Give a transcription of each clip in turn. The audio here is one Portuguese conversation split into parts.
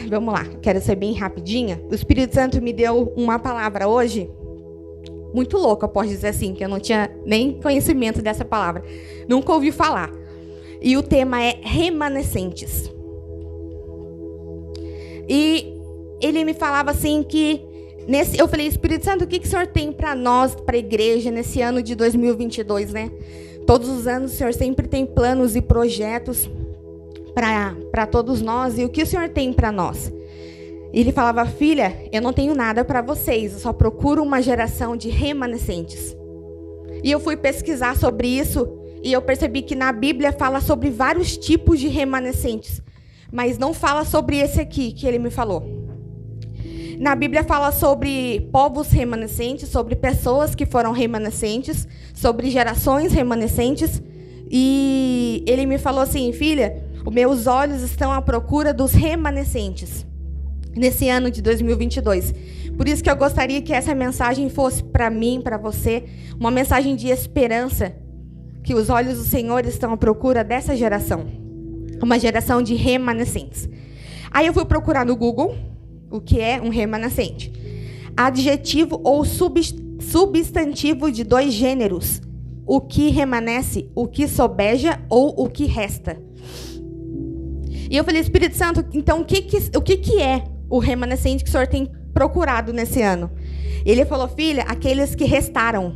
vamos lá, quero ser bem rapidinha. O Espírito Santo me deu uma palavra hoje, muito louca, eu posso dizer assim, que eu não tinha nem conhecimento dessa palavra. Nunca ouvi falar. E o tema é remanescentes. E ele me falava assim que... eu falei, Espírito Santo, o que o Senhor tem para nós, para a igreja, nesse ano de 2022, né? Todos os anos o Senhor sempre tem planos e projetos para todos nós. E o que o Senhor tem para nós? Ele falava, filha, eu não tenho nada para vocês, eu só procuro uma geração de remanescentes. E eu fui pesquisar sobre isso e eu percebi que na Bíblia fala sobre vários tipos de remanescentes, mas não fala sobre esse aqui que ele me falou. Na Bíblia fala sobre povos remanescentes, sobre pessoas que foram remanescentes, sobre gerações remanescentes. E ele me falou assim, filha, os meus olhos estão à procura dos remanescentes nesse ano de 2022. Por isso que eu gostaria que essa mensagem fosse para mim, para você, uma mensagem de esperança, que os olhos do Senhor estão à procura dessa geração, uma geração de remanescentes. Aí eu fui procurar no Google o que é um remanescente. Adjetivo ou substantivo de dois gêneros. O que remanesce, o que sobeja ou o que resta. E eu falei, Espírito Santo, então o que é o remanescente que o Senhor tem procurado nesse ano? Ele falou, filha, aqueles que restaram.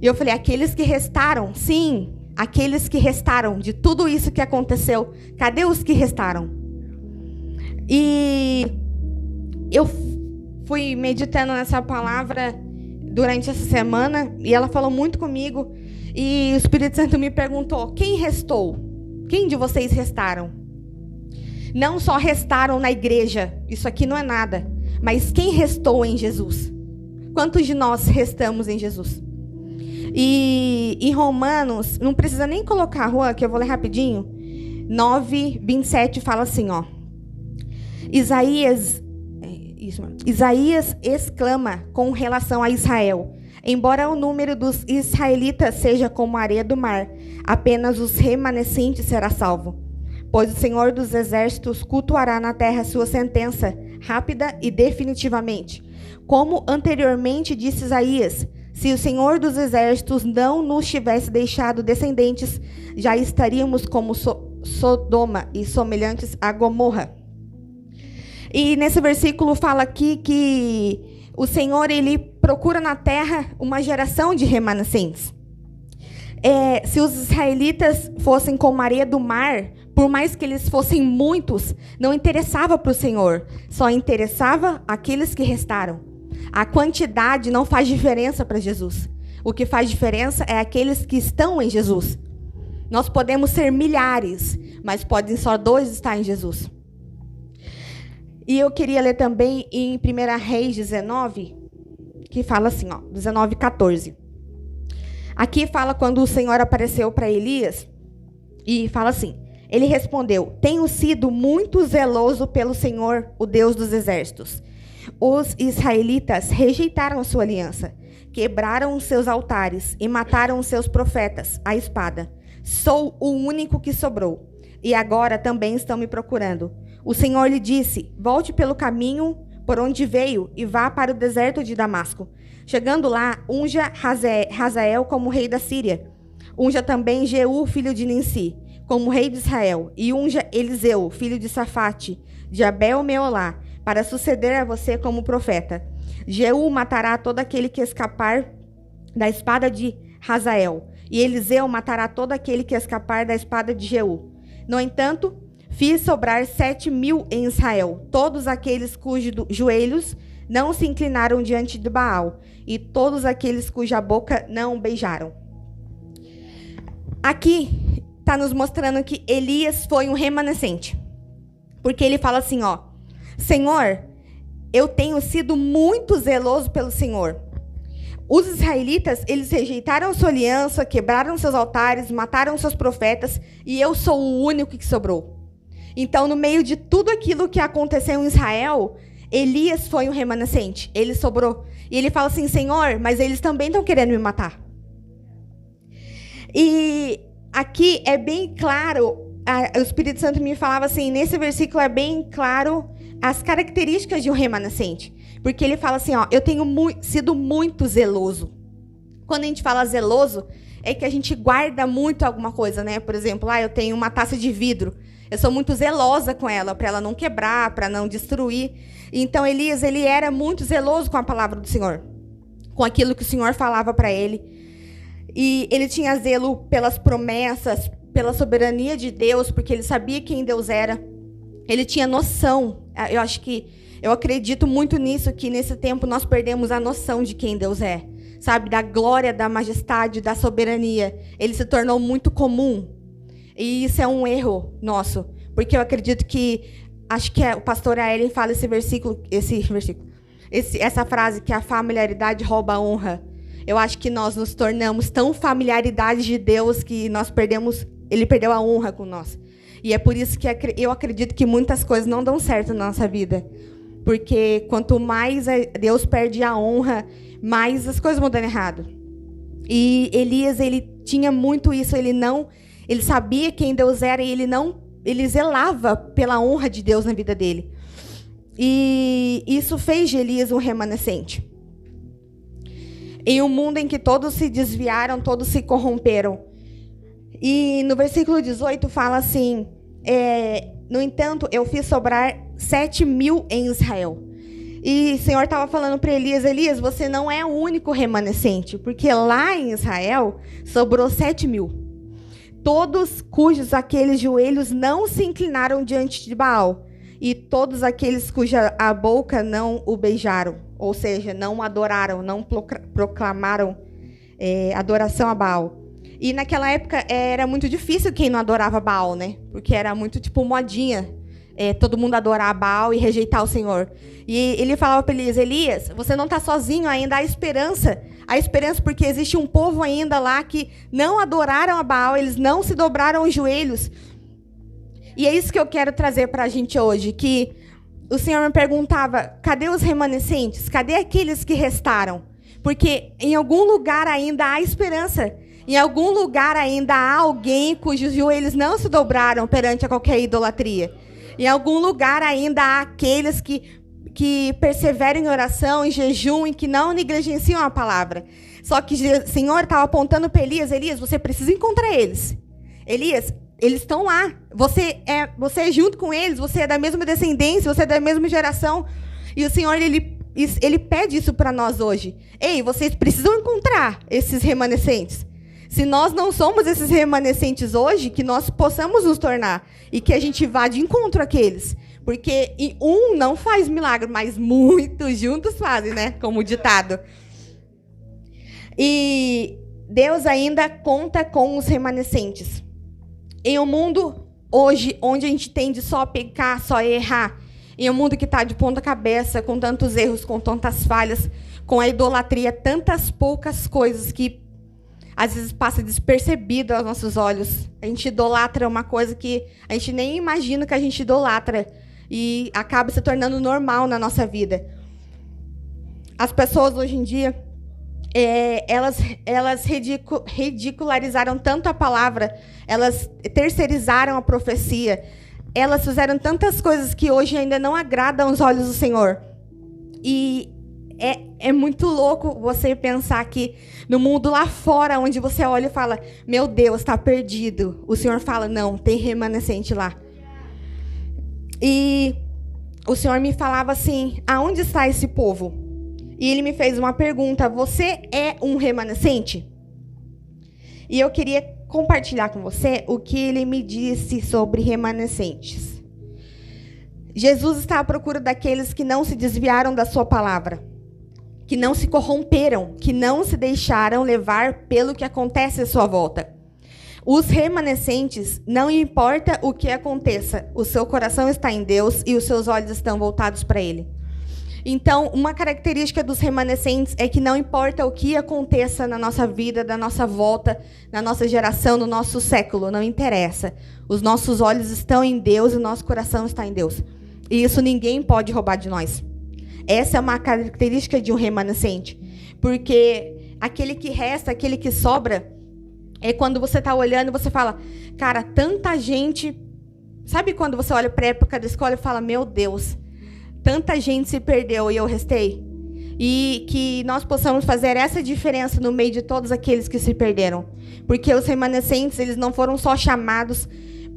E eu falei, aqueles que restaram? Sim, aqueles que restaram de tudo isso que aconteceu. Cadê os que restaram? E eu fui meditando nessa palavra durante essa semana e ela falou muito comigo. E o Espírito Santo me perguntou, quem restou? Quem de vocês restaram? Não só restaram na igreja, isso aqui não é nada, mas quem restou em Jesus? Quantos de nós restamos em Jesus? E em Romanos, não precisa nem colocar a rua, que eu vou ler rapidinho, 9:27 fala assim, ó. Isaías exclama com relação a Israel, embora o número dos israelitas seja como a areia do mar, apenas os remanescentes será salvo. Pois o Senhor dos Exércitos cultuará na terra sua sentença, rápida e definitivamente. Como anteriormente disse Isaías, se o Senhor dos Exércitos não nos tivesse deixado descendentes, já estaríamos como Sodoma e semelhantes a Gomorra. E nesse versículo fala aqui que o Senhor, ele procura na terra uma geração de remanescentes. Se os israelitas fossem como a areia do mar, por mais que eles fossem muitos, não interessava para o Senhor, só interessava aqueles que restaram. A quantidade não faz diferença para Jesus. O que faz diferença é aqueles que estão em Jesus. Nós podemos ser milhares, mas podem só 2 estar em Jesus. E eu queria ler também em 1 Reis 19, que fala assim, ó, 19:14. Aqui fala quando o Senhor apareceu para Elias e fala assim, ele respondeu, tenho sido muito zeloso pelo Senhor, o Deus dos exércitos. Os israelitas rejeitaram sua aliança, quebraram os seus altares e mataram os seus profetas à espada. Sou o único que sobrou, e agora também estão me procurando. O Senhor lhe disse, volte pelo caminho por onde veio e vá para o deserto de Damasco. Chegando lá, unja Hazael como rei da Síria. Unja também Jeú, filho de Ninsi, como rei de Israel, e unja Eliseu, filho de Safate, de Abel-Meolá, para suceder a você como profeta. Jeú matará todo aquele que escapar da espada de Hazael, e Eliseu matará todo aquele que escapar da espada de Jeú. No entanto, fiz sobrar 7.000 em Israel, todos aqueles cujos joelhos não se inclinaram diante de Baal, e todos aqueles cuja boca não beijaram. Aqui está nos mostrando que Elias foi um remanescente. Porque ele fala assim, ó, Senhor, eu tenho sido muito zeloso pelo Senhor. Os israelitas, eles rejeitaram sua aliança, quebraram seus altares, mataram seus profetas, e eu sou o único que sobrou. Então, no meio de tudo aquilo que aconteceu em Israel, Elias foi um remanescente, ele sobrou. E ele fala assim, Senhor, mas eles também estão querendo me matar. E aqui é bem claro o Espírito Santo me falava assim, nesse versículo é bem claro as características de um remanescente. Porque ele fala assim, ó, eu tenho sido muito zeloso. Quando a gente fala zeloso, é que a gente guarda muito alguma coisa, né? Por exemplo, eu tenho uma taça de vidro. Eu sou muito zelosa com ela, para ela não quebrar, para não destruir. Então, Elias, ele era muito zeloso com a palavra do Senhor, com aquilo que o Senhor falava para ele. E ele tinha zelo pelas promessas, pela soberania de Deus, porque ele sabia quem Deus era. Ele tinha noção. Eu acredito muito nisso, que nesse tempo nós perdemos a noção de quem Deus é. Sabe, da glória, da majestade, da soberania. Ele se tornou muito comum. E isso é um erro nosso. Porque eu acredito que, acho que o pastor Aelen fala essa frase, que a familiaridade rouba a honra. Eu acho que nós nos tornamos tão familiaridade de Deus que nós perdemos, ele perdeu a honra com nós. E é por isso que eu acredito que muitas coisas não dão certo na nossa vida. Porque quanto mais Deus perde a honra, mais as coisas vão dando errado. E Elias, ele tinha muito isso, ele sabia quem Deus era e ele zelava pela honra de Deus na vida dele. E isso fez de Elias um remanescente. Em um mundo em que todos se desviaram, todos se corromperam. E no versículo 18 fala assim, no entanto, eu fiz sobrar 7.000 em Israel. E o Senhor estava falando para Elias, Elias, você não é o único remanescente, porque lá em Israel sobrou 7.000. Todos cujos aqueles joelhos não se inclinaram diante de Baal, e todos aqueles cuja a boca não o beijaram, ou seja, não adoraram, não proclamaram adoração a Baal. E naquela época era muito difícil quem não adorava Baal, né? Porque era muito tipo modinha, todo mundo adorar Baal e rejeitar o Senhor. E ele falava para Elias, Elias, você não está sozinho ainda, há esperança. Há esperança porque existe um povo ainda lá que não adoraram a Baal, eles não se dobraram os joelhos. E é isso que eu quero trazer para a gente hoje, que o Senhor me perguntava, cadê os remanescentes? Cadê aqueles que restaram? Porque em algum lugar ainda há esperança. Em algum lugar ainda há alguém cujos joelhos não se dobraram perante a qualquer idolatria. Em algum lugar ainda há aqueles que perseveram em oração, em jejum, e que não negligenciam a palavra. Só que o Senhor estava apontando para Elias, Elias, você precisa encontrar eles. Elias, eles estão lá. Você é junto com eles, você é da mesma descendência, você é da mesma geração. E o Senhor, ele pede isso para nós hoje. Ei, vocês precisam encontrar esses remanescentes. Se nós não somos esses remanescentes hoje, que nós possamos nos tornar. E que a gente vá de encontro àqueles. Porque um não faz milagre, mas muitos juntos fazem, né? Como o ditado. E Deus ainda conta com os remanescentes. Em um mundo hoje, onde a gente tende só a pecar, só a errar. Em um mundo que está de ponta cabeça, com tantos erros, com tantas falhas, com a idolatria, tantas poucas coisas que às vezes passa despercebido aos nossos olhos. A gente idolatra uma coisa que a gente nem imagina que a gente idolatra. E acaba se tornando normal na nossa vida. As pessoas hoje em dia, elas ridicularizaram tanto a palavra, elas terceirizaram a profecia, elas fizeram tantas coisas que hoje ainda não agradam aos olhos do Senhor. E é muito louco você pensar que no mundo lá fora, onde você olha e fala, meu Deus, está perdido. O Senhor fala, não, tem remanescente lá. E o Senhor me falava assim, aonde está esse povo? E ele me fez uma pergunta, você é um remanescente? E eu queria compartilhar com você o que ele me disse sobre remanescentes. Jesus está à procura daqueles que não se desviaram da sua palavra, que não se corromperam, que não se deixaram levar pelo que acontece à sua volta. Os remanescentes, não importa o que aconteça, o seu coração está em Deus e os seus olhos estão voltados para Ele. Então, uma característica dos remanescentes é que não importa o que aconteça na nossa vida, da nossa volta, na nossa geração, no nosso século, não interessa. Os nossos olhos estão em Deus e o nosso coração está em Deus. E isso ninguém pode roubar de nós. Essa é uma característica de um remanescente. Porque aquele que resta, aquele que sobra, É quando você está olhando e você fala, cara, tanta gente... Sabe quando você olha para a época da escola e fala, meu Deus, tanta gente se perdeu e eu restei? E que nós possamos fazer essa diferença no meio de todos aqueles que se perderam. Porque os remanescentes, eles não foram só chamados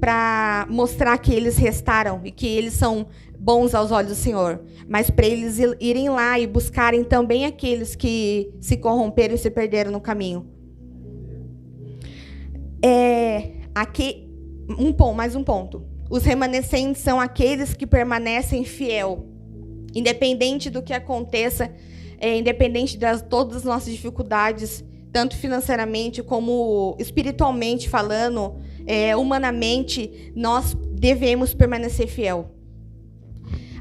para mostrar que eles restaram e que eles são bons aos olhos do Senhor, mas para eles irem lá e buscarem também aqueles que se corromperam e se perderam no caminho. Aqui, mais um ponto. Os remanescentes são aqueles que permanecem fiel, independente do que aconteça, independente de todas as nossas dificuldades, tanto financeiramente como espiritualmente falando, humanamente, nós devemos permanecer fiel.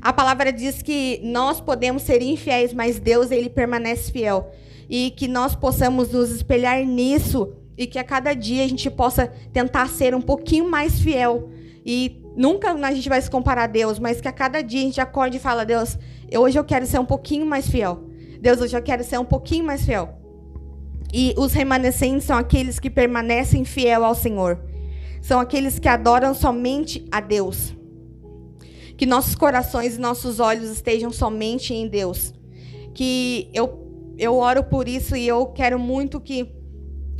A palavra diz que nós podemos ser infiéis, mas Deus, ele permanece fiel. E que nós possamos nos espelhar nisso e que a cada dia a gente possa tentar ser um pouquinho mais fiel. E nunca a gente vai se comparar a Deus, mas que a cada dia a gente acorde e fala, Deus, hoje eu quero ser um pouquinho mais fiel. Deus, hoje eu quero ser um pouquinho mais fiel. E os remanescentes são aqueles que permanecem fiel ao Senhor. São aqueles que adoram somente a Deus. Que nossos corações e nossos olhos estejam somente em Deus. Que eu oro por isso e eu quero muito que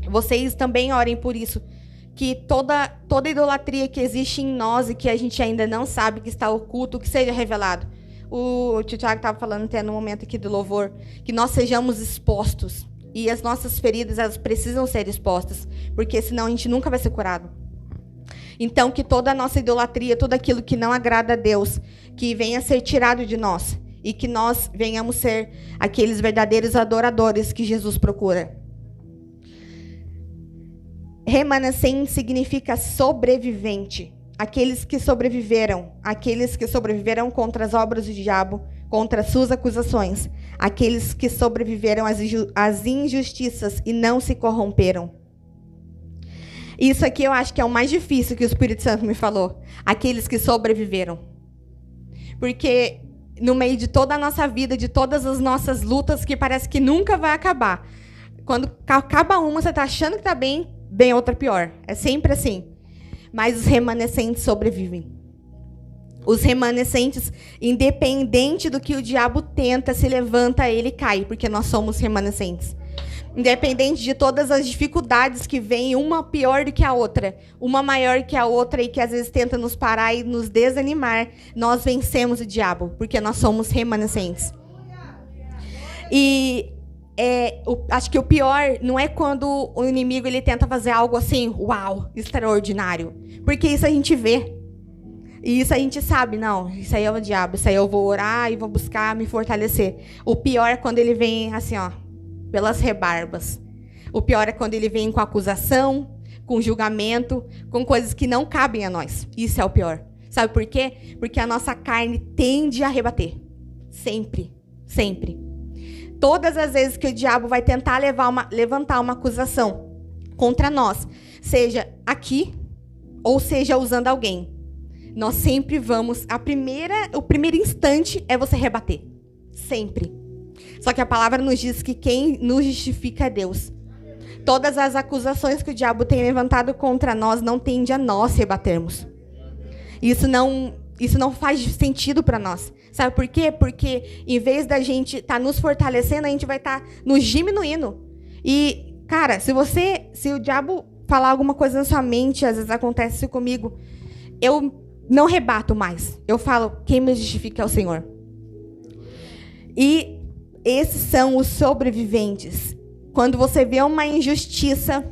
vocês também orem por isso. Que toda idolatria que existe em nós e que a gente ainda não sabe, que está oculto, que seja revelado. O tio Thiago estava falando até no momento aqui do louvor, que nós sejamos expostos. E as nossas feridas, elas precisam ser expostas, porque senão a gente nunca vai ser curado. Então, que toda a nossa idolatria, tudo aquilo que não agrada a Deus, que venha ser tirado de nós. E que nós venhamos ser aqueles verdadeiros adoradores que Jesus procura. Remanescente significa sobrevivente. Aqueles que sobreviveram contra as obras do diabo, contra suas acusações. Aqueles que sobreviveram às injustiças e não se corromperam. Isso aqui eu acho que é o mais difícil que o Espírito Santo me falou. Aqueles que sobreviveram. Porque no meio de toda a nossa vida, de todas as nossas lutas, que parece que nunca vai acabar. Quando acaba uma, você está achando que está bem, vem outra pior. É sempre assim. Mas os remanescentes sobrevivem. Os remanescentes, independente do que o diabo tenta, se levanta, ele cai, porque nós somos remanescentes. Independente de todas as dificuldades que vêm, uma pior do que a outra, uma maior que a outra e que às vezes tenta nos parar e nos desanimar, nós vencemos o diabo, porque nós somos remanescentes. E acho que o pior não é quando o inimigo ele tenta fazer algo assim, uau, extraordinário. Porque isso a gente vê. E isso a gente sabe, não, isso aí é o diabo, isso aí eu vou orar e vou buscar me fortalecer. O pior é quando ele vem assim, ó, pelas rebarbas. O pior é quando ele vem com acusação, com julgamento, com coisas que não cabem a nós. Isso é o pior. Sabe por quê? Porque a nossa carne tende a rebater. Sempre, sempre. Todas as vezes que o diabo vai tentar levantar uma acusação contra nós, seja aqui ou seja usando alguém, nós sempre vamos... O primeiro instante é você rebater. Sempre. Só que a palavra nos diz que quem nos justifica é Deus. Todas as acusações que o diabo tem levantado contra nós não tende a nós rebatermos. Isso não faz sentido para nós. Sabe por quê? Porque em vez da gente estar nos fortalecendo, a gente vai estar nos diminuindo. E, cara, se o diabo falar alguma coisa na sua mente, às vezes acontece isso comigo, eu não rebato mais. Eu falo, quem me justifica é o Senhor. E esses são os sobreviventes. Quando você vê uma injustiça,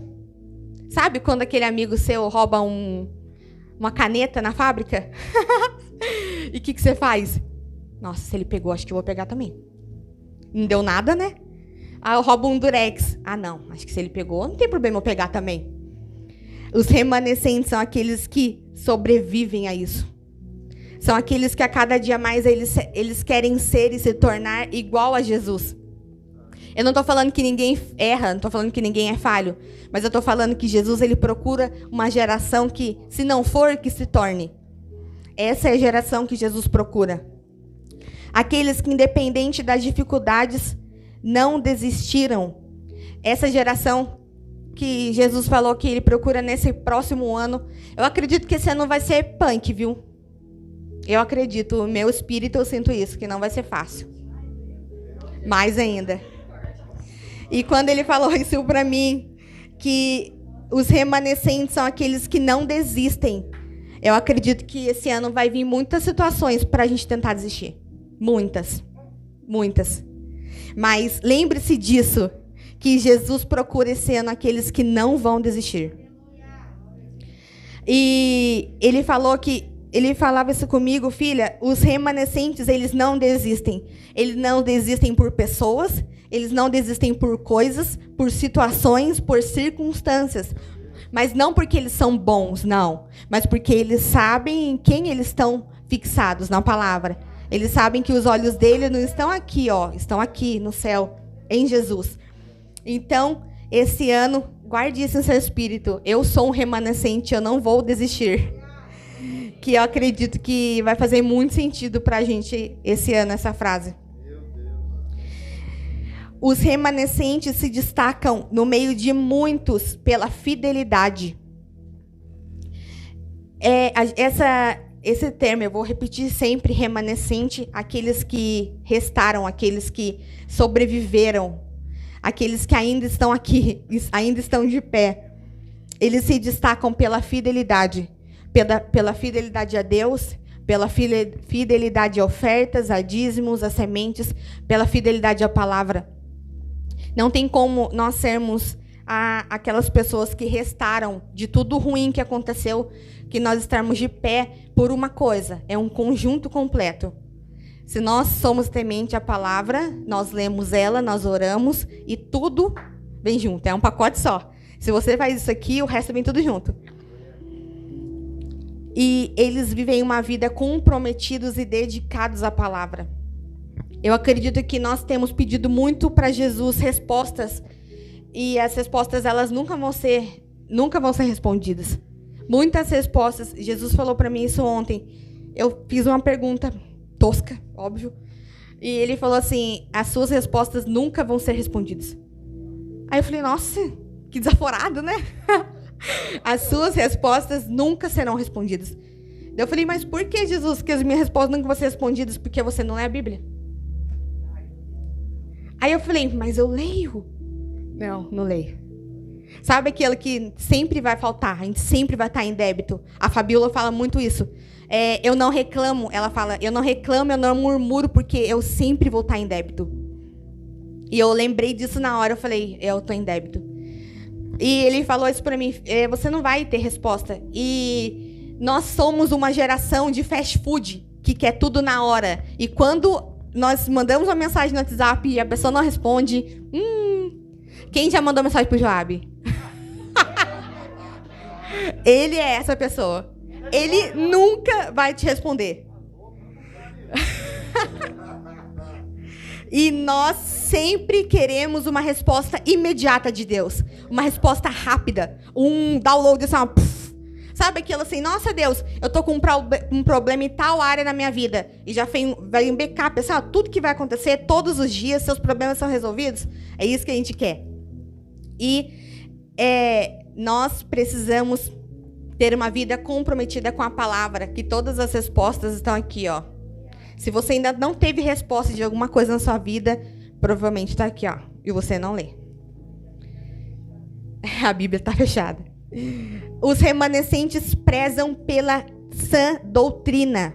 sabe quando aquele amigo seu rouba uma caneta na fábrica? E o que você faz? Nossa, se ele pegou, acho que eu vou pegar também. Não deu nada, né? Ah, eu roubo um durex. Ah, não, acho que se ele pegou, não tem problema eu pegar também. Os remanescentes são aqueles que sobrevivem a isso. São aqueles que a cada dia mais eles querem ser e se tornar igual a Jesus. Eu não estou falando que ninguém erra, não estou falando que ninguém é falho, mas eu estou falando que Jesus ele procura uma geração que, se não for, que se torne. Essa é a geração que Jesus procura. Aqueles que, independente das dificuldades, não desistiram. Essa geração que Jesus falou que ele procura nesse próximo ano. Eu acredito que esse ano vai ser punk, viu? Eu acredito, o meu espírito, eu sinto isso, que não vai ser fácil. Mais ainda. E quando ele falou isso para mim, que os remanescentes são aqueles que não desistem, eu acredito que esse ano vai vir muitas situações para a gente tentar desistir. Muitas. Muitas. Mas lembre-se disso, que Jesus procura esse ano aqueles que não vão desistir. E ele falava isso comigo, filha, os remanescentes, eles não desistem. Eles não desistem por pessoas, eles não desistem por coisas, por situações, por circunstâncias. Mas não porque eles são bons, não. Mas porque eles sabem em quem eles estão fixados na palavra. Eles sabem que os olhos dele não estão aqui, ó, estão aqui no céu, em Jesus. Então, esse ano, guarde isso em seu espírito. Eu sou um remanescente, eu não vou desistir. Que eu acredito que vai fazer muito sentido para a gente esse ano, essa frase. Os remanescentes se destacam no meio de muitos pela fidelidade. Esse termo, eu vou repetir sempre, remanescente, aqueles que restaram, aqueles que sobreviveram, aqueles que ainda estão aqui, ainda estão de pé. Eles se destacam pela fidelidade. Pela fidelidade a Deus, pela fidelidade a ofertas, a dízimos, a sementes, pela fidelidade à palavra. Não tem como nós sermos aquelas pessoas que restaram de tudo ruim que aconteceu, que nós estarmos de pé por uma coisa. É um conjunto completo. Se nós somos temente à palavra, nós lemos ela, nós oramos e tudo vem junto. É um pacote só. Se você faz isso aqui, o resto vem tudo junto. E eles vivem uma vida comprometidos e dedicados à palavra. Eu acredito que nós temos pedido muito para Jesus respostas, e as respostas elas nunca vão ser respondidas. Muitas respostas, Jesus falou para mim isso ontem. Eu fiz uma pergunta tosca, óbvio, e ele falou assim: as suas respostas nunca vão ser respondidas. Aí eu falei: nossa, que desaforado, né? As suas respostas nunca serão respondidas. Eu falei: mas por que, Jesus, que as minhas respostas nunca vão ser respondidas? Porque você não lê a Bíblia. Aí eu falei: mas eu leio. Não leio. Sabe aquilo que sempre vai faltar? A gente sempre vai estar em débito. A Fabiola fala muito isso. Eu não reclamo. Ela fala: eu não reclamo, eu não murmuro, porque eu sempre vou estar em débito. E eu lembrei disso na hora. Eu falei: eu estou em débito. E ele falou isso para mim: você não vai ter resposta. E nós somos uma geração de fast food, que quer tudo na hora. E quando nós mandamos uma mensagem no WhatsApp e a pessoa não responde... Quem já mandou mensagem pro Joab? Ele é essa pessoa. Ele nunca vai te responder. E nós sempre queremos uma resposta imediata de Deus. Uma resposta rápida. Um download assim, sabe aquilo assim: nossa, Deus, eu tô com um problema em tal área na minha vida. E já vem um backup, assim, tudo que vai acontecer, todos os dias, seus problemas são resolvidos. É isso que a gente quer. E nós precisamos ter uma vida comprometida com a palavra, que todas as respostas estão aqui, ó. Se você ainda não teve resposta de alguma coisa na sua vida, provavelmente está aqui, ó, e você não lê. A Bíblia está fechada. Os remanescentes prezam pela sã doutrina.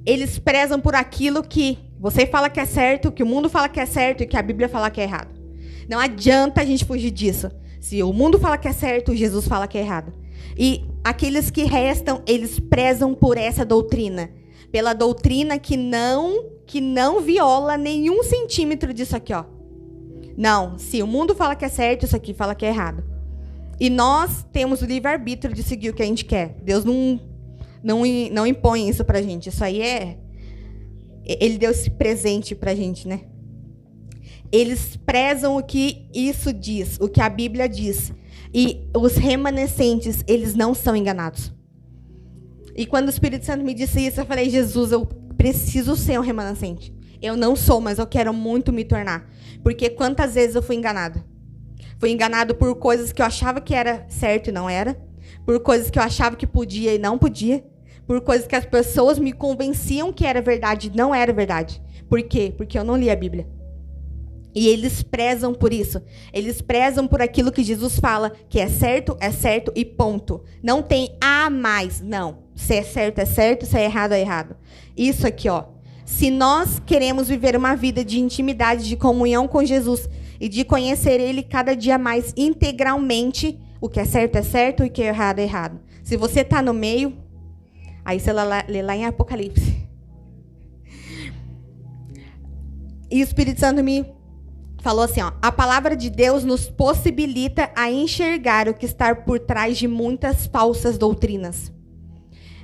Eles prezam por aquilo que você fala que é certo, que o mundo fala que é certo e que a Bíblia fala que é errado. Não adianta a gente fugir disso. Se o mundo fala que é certo, Jesus fala que é errado. E aqueles que restam, eles prezam por essa doutrina. Pela doutrina que não viola nenhum centímetro disso aqui, ó. Não, se o mundo fala que é certo, isso aqui fala que é errado. E nós temos o livre-arbítrio de seguir o que a gente quer. Deus não impõe isso pra gente. Isso aí Ele deu esse presente pra gente, né? Eles prezam o que isso diz, o que a Bíblia diz. E os remanescentes, eles não são enganados. E quando o Espírito Santo me disse isso, eu falei: Jesus, eu preciso ser um remanescente. Eu não sou, mas eu quero muito me tornar. Porque quantas vezes eu fui enganada? Fui enganado por coisas que eu achava que era certo e não era. Por coisas que eu achava que podia e não podia. Por coisas que as pessoas me convenciam que era verdade e não era verdade. Por quê? Porque eu não li a Bíblia. E eles prezam por isso. Eles prezam por aquilo que Jesus fala, que é certo e ponto. Não tem a mais, não. Se é certo, se é errado. Isso aqui, ó. Se nós queremos viver uma vida de intimidade, de comunhão com Jesus e de conhecer Ele cada dia mais integralmente, o que é certo e o que é errado. Se você está no meio, aí você lê lá em Apocalipse. E o Espírito Santo me falou assim, ó, a palavra de Deus nos possibilita a enxergar o que está por trás de muitas falsas doutrinas.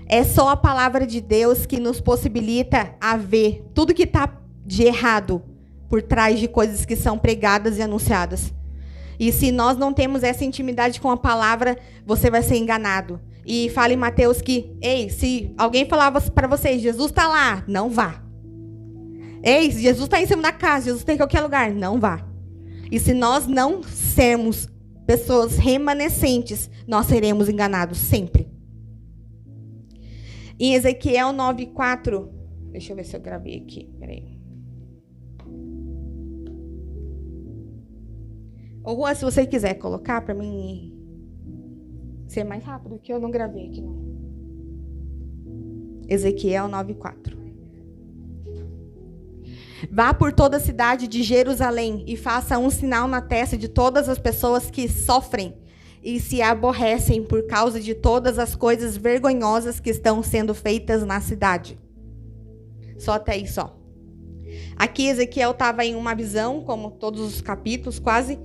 É só a palavra de Deus que nos possibilita a ver tudo que está de errado por trás de coisas que são pregadas e anunciadas. E se nós não temos essa intimidade com a palavra, você vai ser enganado. E fala em Mateus que, ei, se alguém falava para vocês, Jesus está lá, não vá. Ei, Jesus está em cima da casa, Jesus está em qualquer lugar, não vá. E se nós não sermos pessoas remanescentes, nós seremos enganados sempre. Em Ezequiel 9:4, deixa eu ver se eu gravei aqui, peraí. Ô, Juan, se você quiser colocar para mim ser mais rápido, que eu não gravei aqui, não. Ezequiel 9:4. Vá por toda a cidade de Jerusalém e faça um sinal na testa de todas as pessoas que sofrem e se aborrecem por causa de todas as coisas vergonhosas que estão sendo feitas na cidade. Só até aí, só. Aqui Ezequiel estava em uma visão, como todos os capítulos quase,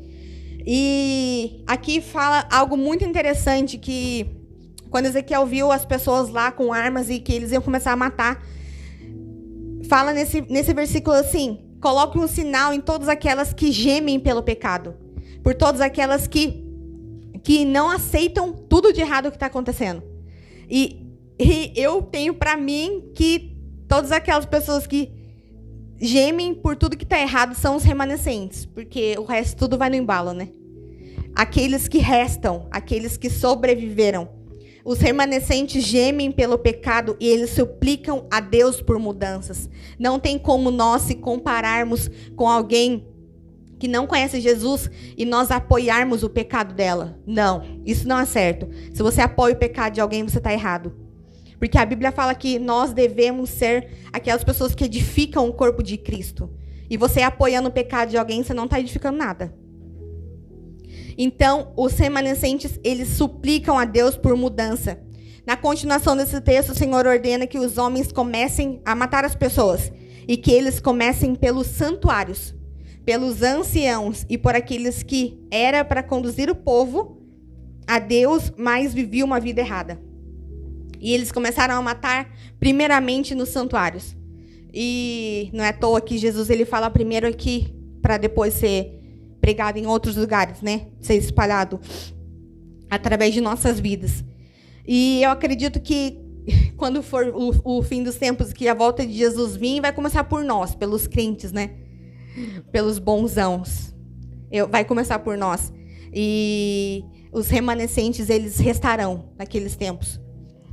e aqui fala algo muito interessante, que quando Ezequiel viu as pessoas lá com armas e que eles iam começar a matar, fala nesse versículo assim, coloque um sinal em todas aquelas que gemem pelo pecado, por todas aquelas que não aceitam tudo de errado que está acontecendo. E eu tenho para mim que todas aquelas pessoas que gemem por tudo que está errado são os remanescentes, porque o resto tudo vai no embalo, né? Aqueles que restam, aqueles que sobreviveram. Os remanescentes gemem pelo pecado e eles suplicam a Deus por mudanças. Não tem como nós se compararmos com alguém que não conhece Jesus e nós apoiarmos o pecado dela. Não, isso não é certo. Se você apoia o pecado de alguém, você está errado. Porque a Bíblia fala que nós devemos ser aquelas pessoas que edificam o corpo de Cristo. E você apoiando o pecado de alguém, você não está edificando nada. Então, os remanescentes, eles suplicam a Deus por mudança. Na continuação desse texto, o Senhor ordena que os homens comecem a matar as pessoas. E que eles comecem pelos santuários, pelos anciãos e por aqueles que era para conduzir o povo a Deus, mas viviam uma vida errada. E eles começaram a matar primeiramente nos santuários. E não é à toa que Jesus ele fala primeiro aqui, para depois ser pregado em outros lugares, né? Ser espalhado através de nossas vidas. E eu acredito que quando for o fim dos tempos, que a volta de Jesus vir, vai começar por nós, pelos crentes, né? Pelos bonzãos. Vai começar por nós. E os remanescentes, eles restarão naqueles tempos.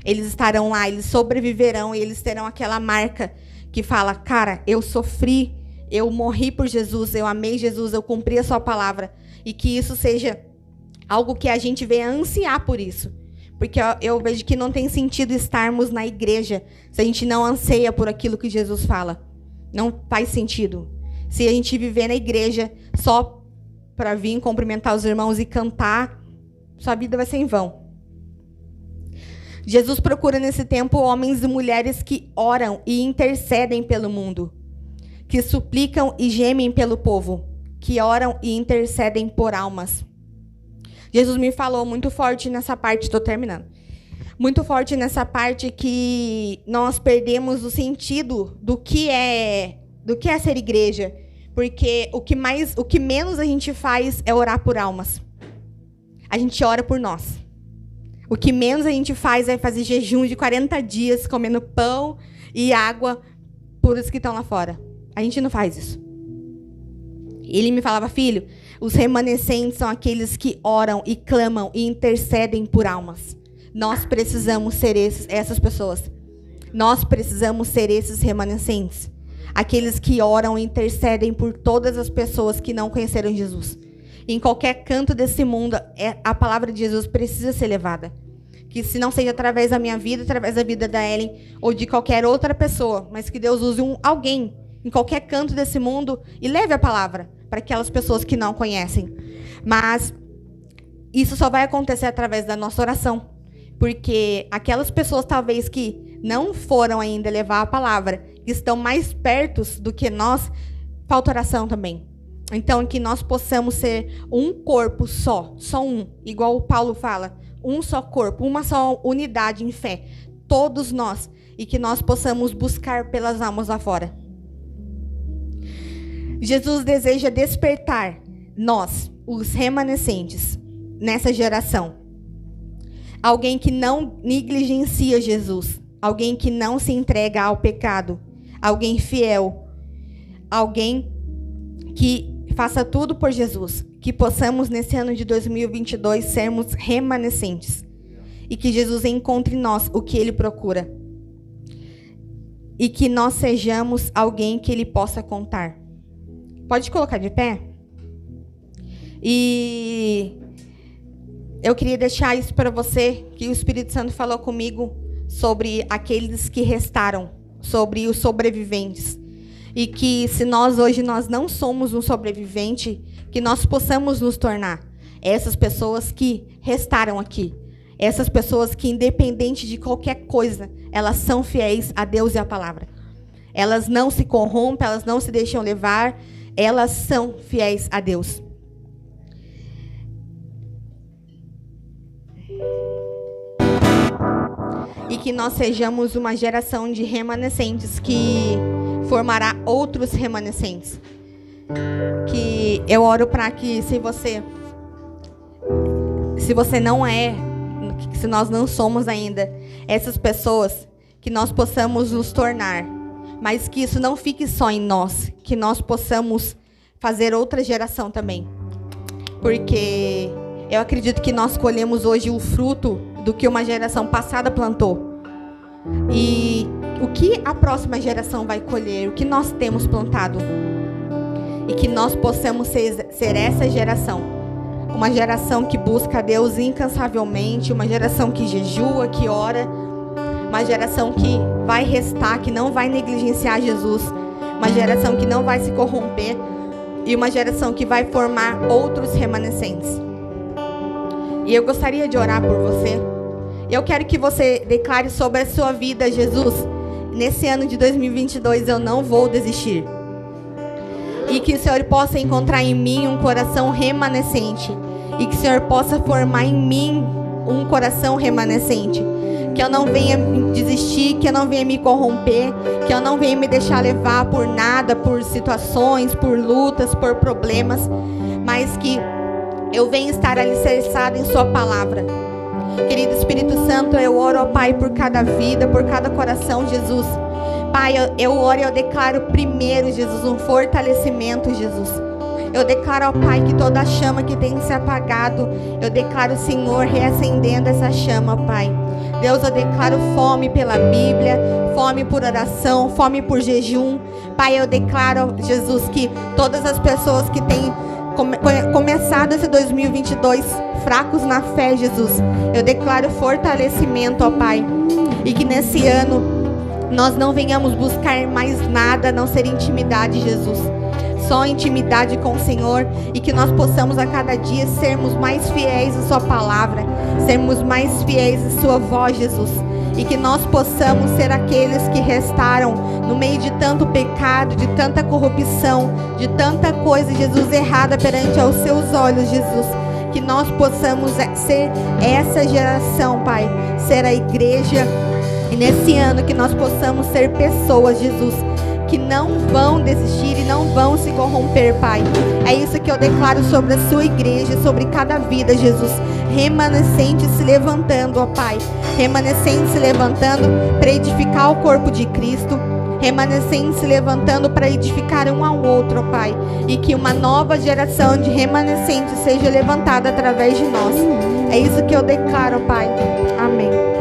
Eles estarão lá, eles sobreviverão e eles terão aquela marca que fala, cara, eu sofri, eu morri por Jesus, eu amei Jesus, eu cumpri a sua palavra. E que isso seja algo que a gente venha ansiar por isso. Porque eu vejo que não tem sentido estarmos na igreja se a gente não anseia por aquilo que Jesus fala. Não faz sentido. Se a gente viver na igreja só para vir cumprimentar os irmãos e cantar, sua vida vai ser em vão. Jesus procura nesse tempo homens e mulheres que oram e intercedem pelo mundo, que suplicam e gemem pelo povo, que oram e intercedem por almas. Jesus me falou muito forte nessa parte, estou terminando, muito forte nessa parte que nós perdemos o sentido do que é ser igreja, porque o que menos a gente faz é orar por almas. A gente ora por nós. O que menos a gente faz é fazer jejum de 40 dias, comendo pão e água por os que estão lá fora. A gente não faz isso. Ele me falava: filho, os remanescentes são aqueles que oram e clamam e intercedem por almas. Nós precisamos ser essas pessoas. Nós precisamos ser esses remanescentes. Aqueles que oram e intercedem por todas as pessoas que não conheceram Jesus. Em qualquer canto desse mundo, a palavra de Jesus precisa ser levada. Que se não seja através da minha vida, através da vida da Ellen, ou de qualquer outra pessoa, mas que Deus use alguém em qualquer canto desse mundo e leve a palavra para aquelas pessoas que não conhecem. Mas isso só vai acontecer através da nossa oração. Porque aquelas pessoas, talvez, que não foram ainda levar a palavra, que estão mais perto do que nós, falta oração também. Então, que nós possamos ser um corpo só um, igual o Paulo fala, um só corpo, uma só unidade em fé, todos nós, e que nós possamos buscar pelas almas lá fora. Jesus deseja despertar nós, os remanescentes, nessa geração. Alguém que não negligencia Jesus, alguém que não se entrega ao pecado, alguém fiel, alguém que faça tudo por Jesus, que possamos nesse ano de 2022 sermos remanescentes e que Jesus encontre em nós o que Ele procura e que nós sejamos alguém que Ele possa contar. Pode colocar de pé? E eu queria deixar isso para você, que o Espírito Santo falou comigo sobre aqueles que restaram, sobre os sobreviventes. E que se nós hoje não somos um sobrevivente, que nós possamos nos tornar essas pessoas que restaram aqui. Essas pessoas que, independente de qualquer coisa, elas são fiéis a Deus e à palavra. Elas não se corrompem, elas não se deixam levar, elas são fiéis a Deus. E que nós sejamos uma geração de remanescentes que formará outros remanescentes. Que eu oro para que se você não é, se nós não somos ainda essas pessoas, que nós possamos nos tornar, mas que isso não fique só em nós, que nós possamos fazer outra geração também. Porque eu acredito que nós colhemos hoje o fruto do que uma geração passada plantou. E o que a próxima geração vai colher, o que nós temos plantado. E que nós possamos ser essa geração. Uma geração que busca a Deus incansavelmente, uma geração que jejua, que ora, uma geração que vai restar, que não vai negligenciar Jesus, uma geração que não vai se corromper e uma geração que vai formar outros remanescentes. E eu gostaria de orar por você. Eu quero que você declare sobre a sua vida: Jesus, nesse ano de 2022 eu não vou desistir. E que o Senhor possa encontrar em mim um coração remanescente. E que o Senhor possa formar em mim um coração remanescente. Que eu não venha desistir, que eu não venha me corromper, que eu não venha me deixar levar por nada, por situações, por lutas, por problemas, mas que eu venha estar alicerçada em Sua palavra. Querido Espírito Santo, eu oro, ó Pai, por cada vida, por cada coração, Jesus. Pai, eu oro e eu declaro primeiro, Jesus, um fortalecimento, Jesus. Eu declaro, ó Pai, que toda a chama que tem se apagado, eu declaro, Senhor, reacendendo essa chama, Pai. Deus, eu declaro fome pela Bíblia, fome por oração, fome por jejum. Pai, eu declaro, Jesus, que todas as pessoas que têm começado esse 2022 fracos na fé, Jesus, eu declaro fortalecimento, ó Pai. E que nesse ano nós não venhamos buscar mais nada a não ser intimidade, Jesus. Só intimidade com o Senhor. E que nós possamos a cada dia sermos mais fiéis à Sua palavra, sermos mais fiéis à Sua voz, Jesus. E que nós possamos ser aqueles que restaram no meio de tanto pecado, de tanta corrupção, de tanta coisa, Jesus, errada perante aos Seus olhos, Jesus. Que nós possamos ser essa geração, Pai, ser a igreja. E nesse ano que nós possamos ser pessoas, Jesus, que não vão desistir e não vão se corromper, Pai. É isso que eu declaro sobre a Sua igreja, sobre cada vida, Jesus. Remanescente se levantando, ó Pai. Remanescente se levantando para edificar o corpo de Cristo. remanescentes se levantando para edificar um ao outro, ó Pai, e que uma nova geração de remanescentes seja levantada através de nós. É isso que eu declaro, Pai. Amém.